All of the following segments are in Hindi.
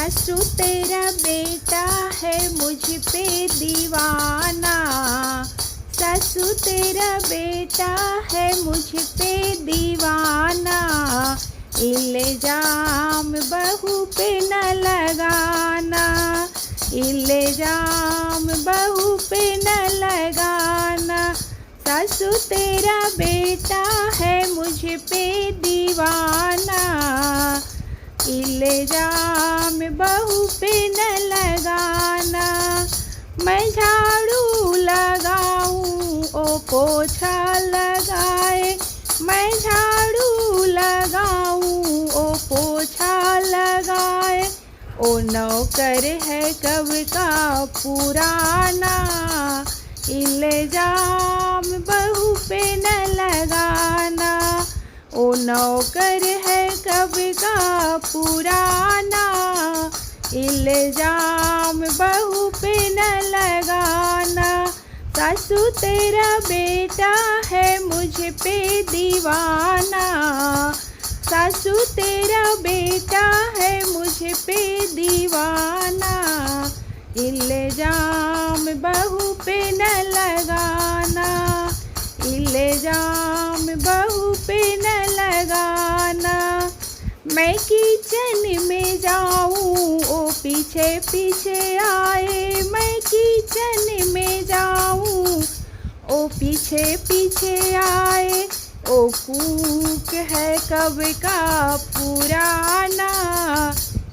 सासू तेरा बेटा है मुझ पे दीवाना, सासू तेरा बेटा है मुझ पे दीवाना। इल्ज़ाम बहू पे न लगाना, इल्ज़ाम बहू पे न लगाना। सासू तेरा बेटा है मुझ पे दीवाना, इल्ज़ाम बहू पे न लगाना। मैं झाड़ू लगाऊं ओ पोछा लगाए, मैं झाड़ू लगाऊं ओ पोछा लगाए। ओ नौकर है कब का पुराना, इल्ज़ाम बहू पे न लगाना। ओ नौकर है कब का पुराना, इल्ज़ाम बहू पे न लगाना। सासू तेरा बेटा है मुझ पे दीवाना, सासू तेरा बेटा है मुझ पे दीवाना। इल्ज़ाम बहू पे न लगाना, इल्ज़ाम बहू पे न लगाना। मैं किचन में जाऊं ओ पीछे पीछे आए, मैं किचन में जाऊं ओ पीछे पीछे आए। ओ कूक है कब का पुराना,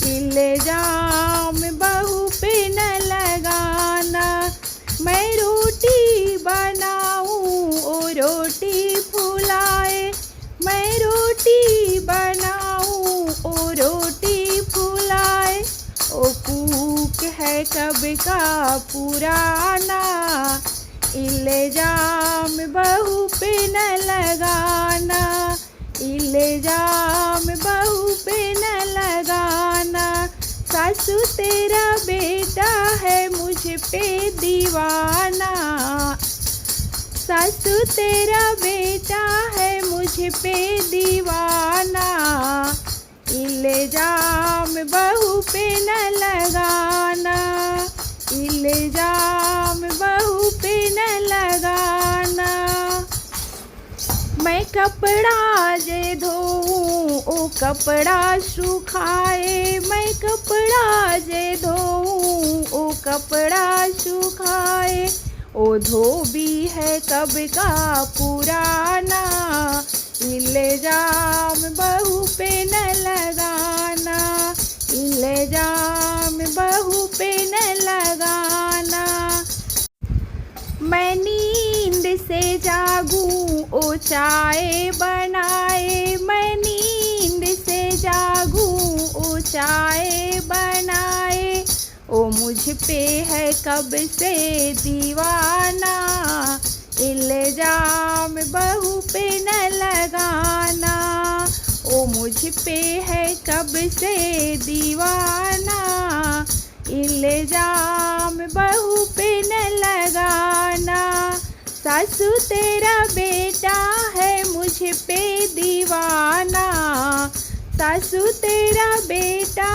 इल्ज़ाम बहू पे न लगाना। मैं रोटी बनाऊं ओ रोटी फुलाए, मैं रोटी बनाऊं ओ रोटी फुलाए। ओ कूक है कब का पुराना, इल्ज़ाम बहू पे न लगाना, इल्ज़ाम बहू पे न लगाना। सासू तेरा बेटा है मुझ पे दीवाना, सासू तेरा बेटा है मुझ पे दीवाना। इल्ज़ाम बहू पे न लगाना, इल्ज़ाम बहू पे न लगाना। मैं कपड़ा जे धोऊं ओ कपड़ा सुखाए, मैं कपड़ा जे धोऊं ओ कपड़ा सुखाए। ओ धोबी है कब का पुराना, इल्ज़ाम बहू पे न लगाना, इल्ज़ाम बहू पे न लगाना। मैं नींद से जागूं ओ चाय बनाए, मैं नींद से जागूं ओ चाय बनाए। ओ मुझ पे है कब से दीवाना, इल्ज़ाम बहू पे न लगाना। ओ मुझ पे है कब से दीवाना, इल्ज़ाम बहू पे न लगाना। सासू तेरा बेटा है मुझ पे दीवाना, सासू तेरा बेटा